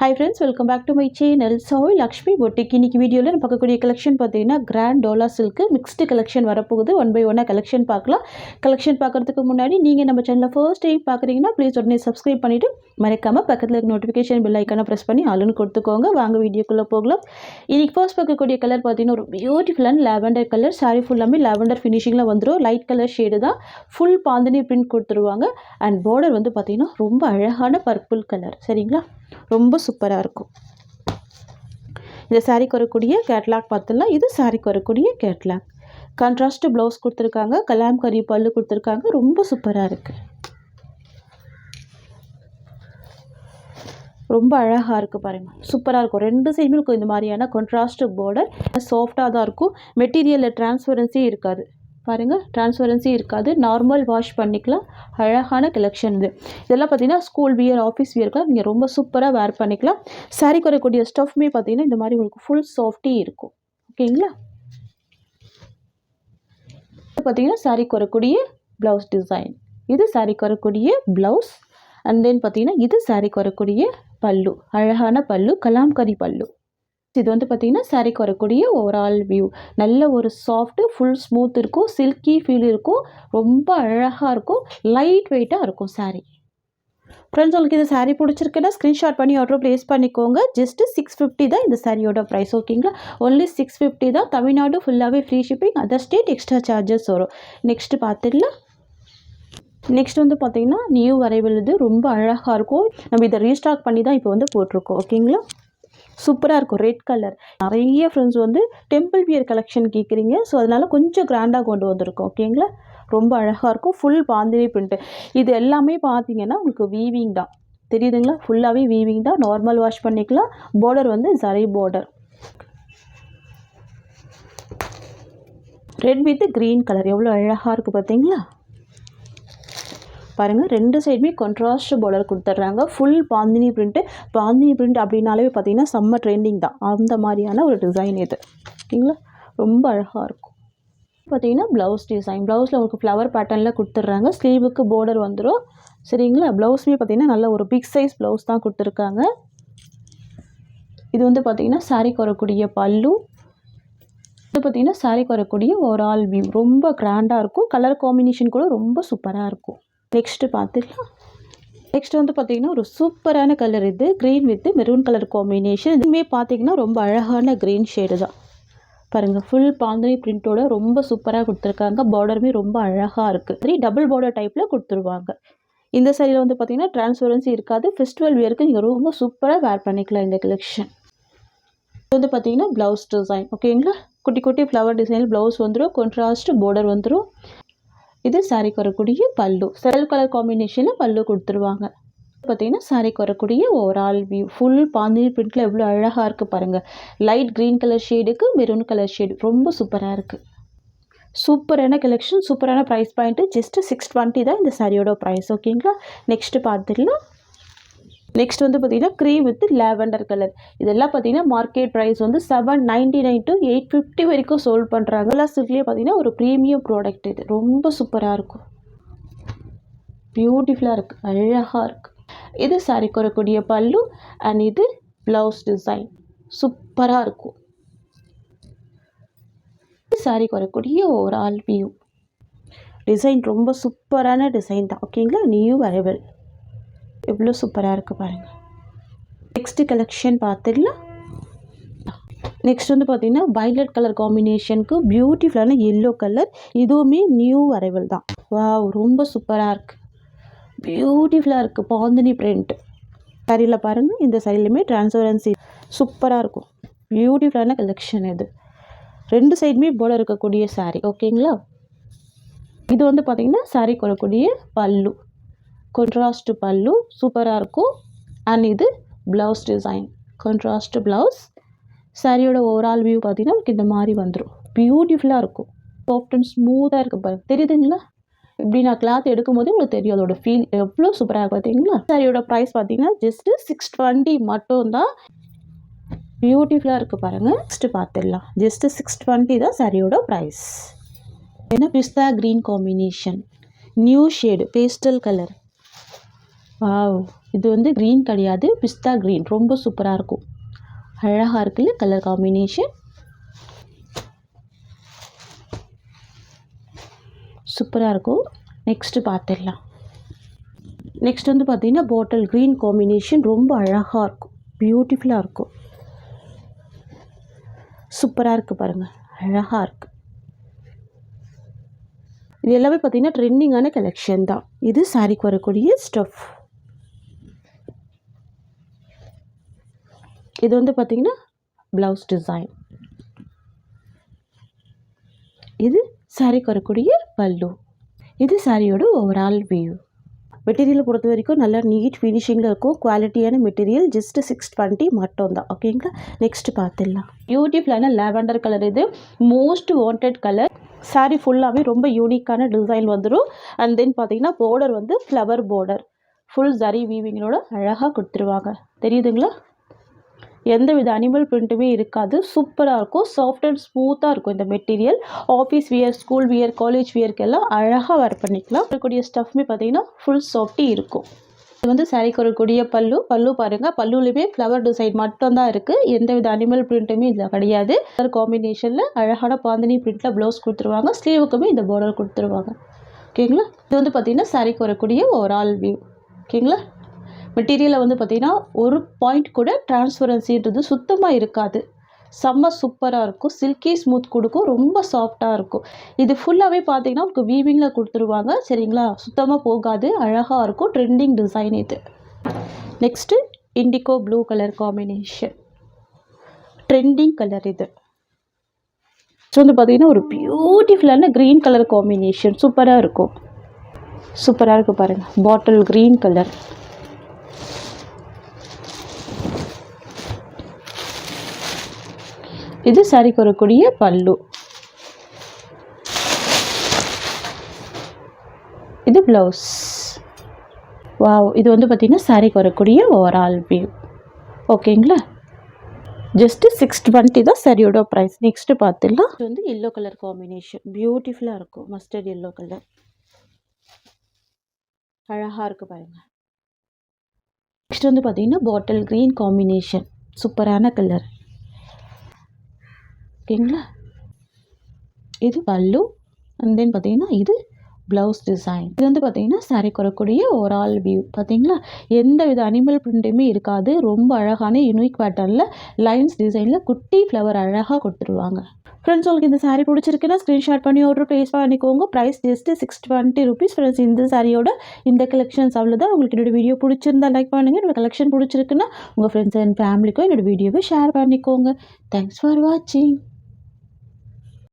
Hi friends, welcome back to my channel. So, Lakshmi Boutique இன்னைக்கு வீடியோல நம்ம பார்க்கக்கூடிய கலெக்ஷன் பார்த்தீங்கன்னா grand dola silk mixed collection வரப்போகுது. ஒன் பை ஒன்னா கலெக்ஷன் பார்க்கலாம். கலெக்ஷன் பார்க்கறதுக்கு முன்னாடி நீங்கள் நம்ம சேனலை ஃபர்ஸ்ட் டைம் பார்க்குறீங்கன்னா ப்ளீஸ் உடனே சப்ஸ்கிரைப் பண்ணிவிட்டு மறக்காமல் பக்கத்தில் இருக்க நோட்டிஃபிகேஷன் பெல் ஐக்கானை ப்ரெஸ் பண்ணி ஆளுன்னு கொடுத்துக்கோங்க. வாங்க வீடியோக்குள்ளே போகலாம். இன்னைக்கு ஃபர்ஸ்ட் பார்க்கக்கூடிய கலர் பார்த்தீங்கன்னா ஒரு பியூட்டிஃபுல்லான லாவெண்டர் கலர். சாரி ஃபுல்லாமே லாவெண்டர் ஃபினிஷிங்கில் வந்துடும். லைட் கலர் ஷேடு தான். ஃபுல் பாந்தினி பிரிண்ட் கொடுத்துருவாங்க. அண்ட் பார்டர் வந்து பார்த்தீங்கன்னா ரொம்ப அழகான பர்பிள் கலர். சரிங்களா, ரொம்ப சூப்பராக இருக்கும். இந்த சாரீக்கு வரக்கூடிய கேட்லாக் பார்த்துலாம். இது சாரீக்கு வரக்கூடிய கேட்லாக். கான்ட்ராஸ்ட் ப்ளவுஸ் கொடுத்துருக்காங்க. கலாம்கரி பல்லு கொடுத்துருக்காங்க. ரொம்ப சூப்பராக இருக்குது. ரொம்ப அழகாக இருக்குது பாருங்கள். சூப்பராக இருக்கும். ரெண்டு சைடுமே இருக்கும் இந்த மாதிரியான கான்ட்ராஸ்ட் பார்டர். சாஃப்டாக தான் இருக்கும். மெட்டீரியலில் டிரான்ஸ்பரன்சி இருக்காது பாருங்கள். டிரான்ஸ்பரன்சி இருக்காது. நார்மல் வாஷ் பண்ணிக்கலாம். அழகான கலெக்ஷன் இது. இதெல்லாம் பார்த்தீங்கன்னா ஸ்கூல் வியர், ஆஃபீஸ் வியர்க்கெலாம் நீங்கள் ரொம்ப சூப்பராக வேர் பண்ணிக்கலாம். சாரீக்கு வரக்கூடிய ஸ்டஃப்மே பார்த்தீங்கன்னா இந்த மாதிரி உங்களுக்கு ஃபுல் சாஃப்டி இருக்கும். ஓகேங்களா. பார்த்தீங்கன்னா சாரீக்கு வரக்கூடிய ப்ளவுஸ் டிசைன். இது சாரீக்கு வரக்கூடிய ப்ளவுஸ். அண்ட் தென் பார்த்தீங்கன்னா இது சாரீக்கு வரக்கூடிய பல்லு. அழகான பல்லு, கலாம்கரி பல்லு. இது வந்து பார்த்தீங்கன்னா சாரீக்கு வரக்கூடிய ஓவரால் வியூ. நல்ல ஒரு சாஃப்ட்டு, ஃபுல் ஸ்மூத் இருக்கும். சில்கி ஃபீல் இருக்கும். ரொம்ப அழகாக இருக்கும். லைட் வெயிட்டாக இருக்கும் சாரீ. ஃப்ரெண்ட்ஸ், உங்களுக்கு இந்த சாரீ பிடிச்சிருக்குன்னா ஸ்க்ரீன்ஷாட் பண்ணி ஆர்டர் ப்ளேஸ் பண்ணிக்கோங்க. ஜஸ்ட்டு 650 தான் இந்த சாரியோட ப்ரைஸ். ஓகேங்களா, ஒன்லி 650 தான். தமிழ்நாடு ஃபுல்லாகவே free shipping. Other state extra charges வரும். நெக்ஸ்ட்டு பார்த்துடலாம். நெக்ஸ்ட் வந்து பார்த்தீங்கன்னா நியூ அரைவல். இது ரொம்ப அழகாக இருக்கும். நம்ம இதை ரீஸ்டாக் பண்ணி தான் இப்போ வந்து போட்டிருக்கோம். ஓகேங்களா, சூப்பராக இருக்கும். Red colour. நிறைய ஃப்ரெண்ட்ஸ் வந்து டெம்பிள் வியர் கலெக்ஷன் கேட்குறீங்க. ஸோ அதனால் கொஞ்சம் கிராண்டாக கொண்டு வந்திருக்கோம். ஓகேங்களா, ரொம்ப அழகாக இருக்கும். Full bandhani print. இது எல்லாமே பார்த்தீங்கன்னா உங்களுக்கு வீவிங் தான். தெரியுதுங்களா, ஃபுல்லாகவே வீவிங் தான். நார்மல் வாஷ் பண்ணிக்கலாம். பார்டர் வந்து zari border. Red with green colour எவ்வளோ அழகாக இருக்குது பார்த்தீங்களா. பாருங்கள், ரெண்டு சைடுமே கான்ட்ராஸ்ட் பார்டர் கொடுத்துட்றாங்க. Full bandhani print. Bandhani print அப்படின்னாலே பார்த்தீங்கன்னா செம்ம ட்ரெண்டிங் தான். அந்த மாதிரியான ஒரு டிசைன் இது. ஓகேங்களா, ரொம்ப அழகாக இருக்கும். பார்த்தீங்கன்னா ப்ளவுஸ் டிசைன். ப்ளவுஸில் உங்களுக்கு ஃப்ளவர் பேட்டர்னில் கொடுத்துட்றாங்க. ஸ்லீவுக்கு பார்டர் வந்துடும். சரிங்களா. ப்ளவுஸுமே பார்த்தீங்கன்னா நல்ல ஒரு பிக் சைஸ் ப்ளவுஸ் தான் கொடுத்துருக்காங்க. இது வந்து பார்த்தீங்கன்னா சாரீக்கு வரக்கூடிய பல்லு. இது பார்த்தீங்கன்னா சாரீக்கு வரக்கூடிய ஓவரால் வியூ. ரொம்ப கிராண்டாக இருக்கும். கலர் காம்பினேஷன் கூட ரொம்ப சூப்பராக இருக்கும். நெக்ஸ்ட்டு பார்த்துக்கலாம். நெக்ஸ்ட் வந்து பார்த்திங்கன்னா ஒரு சூப்பரான கலர். இது green with maroon colour combination. இதுவுமே பார்த்திங்கன்னா ரொம்ப அழகான க்ரீன் ஷேடு தான். பாருங்கள், ஃபுல் பாந்தினி பிரிண்ட்டோட ரொம்ப சூப்பராக கொடுத்துருக்காங்க. பார்டருமே ரொம்ப அழகாக இருக்குது. சரி, டபுள் பார்டர் டைப்பில் கொடுத்துருவாங்க. இந்த சைடில் வந்து பார்த்திங்கன்னா டிரான்ஸ்பரன்சி இருக்காது. ஃபெஸ்டிவல் வியருக்கு நீங்கள் ரொம்ப சூப்பராக வேர் பண்ணிக்கலாம் இந்த கலெக்ஷன். இது வந்து பார்த்திங்கன்னா ப்ளவுஸ் டிசைன். ஓகேங்களா, குட்டி குட்டி ஃப்ளவர் டிசைனில் ப்ளவுஸ் வந்துடும். கான்ட்ராஸ்ட் பார்டர் வந்துடும். இது சாரீக்கு வரக்கூடிய பல்லு. செல் கலர் காம்பினேஷனில் பல்லு கொடுத்துருவாங்க. பார்த்தீங்கன்னா சாரீக்கு வரக்கூடிய ஓவரால் வியூ. ஃபுல் பாந்தினி பிரிண்ட்டில் எவ்வளோ அழகாக இருக்குது பாருங்கள். லைட் க்ரீன் கலர் ஷேடுக்கு மெரூன் கலர் ஷேடு. ரொம்ப சூப்பராக இருக்குது. சூப்பரான கலெக்ஷன், சூப்பரான ப்ரைஸ் பாயிண்ட்டு. ஜஸ்ட்டு 620 தான் இந்த சாரியோட ப்ரைஸ். ஓகேங்களா, நெக்ஸ்ட்டு பார்த்துடலாம். நெக்ஸ்ட் வந்து பார்த்தீங்கன்னா க்ரீம் வித் லாவெண்டர் கலர். இதெல்லாம் பார்த்தீங்கன்னா மார்க்கெட் ப்ரைஸ் வந்து 799 to 850 வரைக்கும் சோல்ட் பண்ணுறாங்க. எல்லாம் சில்க்லேயே பார்த்தீங்கன்னா ஒரு ப்ரீமியம் ப்ராடக்ட். இது ரொம்ப சூப்பராக இருக்கும். பியூட்டிஃபுல்லாக இருக்குது. அழகாக இருக்குது. இது சாரீக்கு வரக்கூடிய பல்லு. அண்ட் இது ப்ளவுஸ் டிசைன். சூப்பராக இருக்கும். சாரீக்கு வரக்கூடிய ஓவரால் வியூ. டிசைன் ரொம்ப சூப்பரான டிசைன் தான். ஓகேங்களா, நியூ அரைவல். எவ்வளோ சூப்பராக இருக்குது பாருங்கள். நெக்ஸ்ட்டு கலெக்ஷன் பார்த்துடலாம். நெக்ஸ்ட் வந்து பார்த்திங்கன்னா வைலட் கலர் காம்பினேஷனுக்கு பியூட்டிஃபுல்லான எல்லோ கலர். இதுவுமே நியூ அரைவல் தான். வாவ், ரொம்ப சூப்பராக இருக்குது. பியூட்டிஃபுல்லாக இருக்குது. பாந்தினி பிரிண்ட். சாரியில் பாருங்கள், இந்த சாரிலையுமே டிரான்ஸ்பரன்சி சூப்பராக இருக்கும். பியூட்டிஃபுல்லான கலெக்ஷன் இது. ரெண்டு சைடுமே பார்டர் இருக்கக்கூடிய சாரீ. ஓகேங்களா, இது வந்து பார்த்திங்கன்னா சாரீக்கு வரக்கூடிய பல்லு. கான்ட்ராஸ்ட் பல்லு சூப்பராக இருக்கும். அண்ட் இது ப்ளவுஸ் டிசைன். Contrast blouse. சாரியோட ஓவரால் வியூ பார்த்தீங்கன்னா இந்த மாதிரி வந்துடும். பியூட்டிஃபுல்லாக இருக்கும். சாஃப்ட் அண்ட் ஸ்மூத்தாக இருக்குது பாருங்க. தெரியுதுங்களா, இப்படி நான் கிளாத் எடுக்கும் போது உங்களுக்கு தெரியும் அதோட ஃபீல் எவ்வளோ சூப்பராக இருக்குது பார்த்தீங்களா. சாரியோட ப்ரைஸ் பார்த்தீங்கன்னா ஜஸ்ட்டு 620 மட்டும்தான். பியூட்டிஃபுல்லாக இருக்குது பாருங்கள். நெக்ஸ்ட்டு பார்த்துடலாம். ஜஸ்ட்டு 620 தான் சாரியோட ப்ரைஸ். ஏன்னா pista green combination. New shade pastel colour. Wow! இது வந்து க்ரீன் கிடையாது, பிஸ்தா க்ரீன். ரொம்ப சூப்பராக இருக்கும். அழகாக இருக்குல்ல கலர் காம்பினேஷன். சூப்பராக இருக்கும். நெக்ஸ்ட்டு பார்த்துடலாம். நெக்ஸ்ட் வந்து பார்த்தீங்கன்னா பாட்டில் க்ரீன் காம்பினேஷன் ரொம்ப அழகாக இருக்கும், பியூட்டிஃபுல்லாக இருக்கும். சூப்பராக இருக்குது பாருங்கள், அழகாக இருக்குது. இது எல்லாமே பார்த்தீங்கன்னா ட்ரெண்டிங்கான கலெக்ஷன் தான். இது சாரிக்கு வரக்கூடிய ஸ்டஃப். இது வந்து பார்த்தீங்கன்னா ப்ளவுஸ் டிசைன். இது சாரிக்கு வரக்கூடிய பல்லு. இது சாரியோட ஓவரால் வியூ. மெட்டீரியலை பொறுத்த வரைக்கும் நல்லா நீட் ஃபினிஷிங்கில் இருக்கும். குவாலிட்டியான மெட்டீரியல். ஜஸ்ட்டு 620 மட்டும் தான். ஓகேங்களா. நெக்ஸ்ட் பார்த்துடலாம். பியூட்டிஃபுல்லான லாவெண்டர் கலர். இது மோஸ்ட் வாண்டட் கலர். சாரீ ஃபுல்லாகவே ரொம்ப யூனிக்கான டிசைன் வந்துடும். அண்ட் தென் பார்த்தீங்கன்னா பார்டர் வந்து ஃப்ளவர் பார்டர், ஃபுல் ஜரி வீவிங்களோட அழகாக கொடுத்துருவாங்க. தெரியுதுங்களா. எந்த வித அனிமல் பிரிண்ட்டுமே இருக்காது. சூப்பராக இருக்கும். சாஃப்ட் அண்ட் ஸ்மூத்தாக இருக்கும் இந்த material. Office wear, school wear, college வியர்க்கெல்லாம் அழகாக வேர் பண்ணிக்கலாம். இருக்கக்கூடிய ஸ்டஃப்மே பார்த்தீங்கன்னா ஃபுல் சாஃப்டி இருக்கும். இது வந்து சாரிக்கு வரக்கூடிய பல்லு. பல்லு பாருங்கள், பல்லுலேயுமே ஃப்ளவர் டிசைன் மட்டும்தான் இருக்குது. எந்த வித அனிமல் பிரிண்ட்டுமே இதில் கிடையாது. கலர் காம்பினேஷனில் அழகான பாந்தினி பிரிண்ட்டில் ப்ளவுஸ் கொடுத்துருவாங்க. ஸ்லீவுக்குமே இந்த பார்டர் கொடுத்துருவாங்க. ஓகேங்களா. இது வந்து பார்த்திங்கன்னா சாரிக்கு வரக்கூடிய ஓவரால் வியூ. ஓகேங்களா. மெட்டீரியலில் வந்து பார்த்திங்கன்னா ஒரு பாயிண்ட் கூட டிரான்ஸ்பரன்சின்றது சுத்தமாக இருக்காது. செம்ம சூப்பராக இருக்கும். சில்கி ஸ்மூத் கொடுக்கும். ரொம்ப சாஃப்டாக இருக்கும். இது ஃபுல்லாகவே பார்த்திங்கன்னா உங்களுக்கு வீவிங்கில் கொடுத்துருவாங்க. சரிங்களா. சுத்தமாக போகாது. அழகாக இருக்கும். ட்ரெண்டிங் டிசைன் இது. Next indigo blue colour combination. Trending colour இது. ஸோ வந்து பார்த்திங்கன்னா ஒரு பியூட்டிஃபுல்லான க்ரீன் கலர் காம்பினேஷன். சூப்பராக இருக்கும். சூப்பராக இருக்குது பாருங்கள். Bottle green colour. இது சாரிக்கு வரக்கூடிய பல்லு. இது ப்ளவுஸ். வாவ்! இது வந்து பார்த்திங்கன்னா சாரிக்கு வரக்கூடிய ஓவரால் வியூ. ஓகேங்களா. ஜஸ்ட்டு 620 தான் சாரியோட ப்ரைஸ். நெக்ஸ்ட்டு பார்த்துடலாம். இது வந்து எல்லோ கலர் காம்பினேஷன். பியூட்டிஃபுல்லாக இருக்கும். Mustard yellow colour. அழகாக இருக்குது பாருங்கள். நெக்ஸ்ட் வந்து பார்த்திங்கன்னா பாட்டில் க்ரீன் காம்பினேஷன். சூப்பரான கலர். ஓகேங்களா. இது பல்லு. அண்ட் தென் பார்த்தீங்கன்னா இது ப்ளவுஸ் டிசைன். இது வந்து பார்த்தீங்கன்னா சாரிக்கு வரக்கூடிய ஓவரால் வியூ. பார்த்தீங்களா. எந்த வித அனிமல் பிரிண்ட்டுமே இருக்காது. ரொம்ப அழகான யூனிக் பேட்டர்னில் லைன்ஸ் டிசைனில் குட்டி ஃப்ளவர் அழகாக கொடுத்துருவாங்க. ஃப்ரெண்ட்ஸ், உங்களுக்கு இந்த சாரீ பிடிச்சிருக்குன்னா ஸ்க்ரீன்ஷாட் பண்ணி ஆர்டர் ப்ளேஸ் பண்ணிக்கோங்க. Price just 620 rupees. ஃப்ரெண்ட்ஸ், இந்த சாரியோட இந்த கலெக்ஷன்ஸ் அவ்வளோதான். உங்களுக்கு என்னோடய வீடியோ பிடிச்சிருந்தா லைக் பண்ணுங்கள். என்னோடய கலெக்ஷன் பிடிச்சிருக்குன்னா உங்கள் ஃப்ரெண்ட்ஸ் அண்ட் ஃபேமிலிக்கும் என்னோடய வீடியோவை ஷேர் பண்ணிக்கோங்க. தேங்க்ஸ் ஃபார் வாட்சிங்.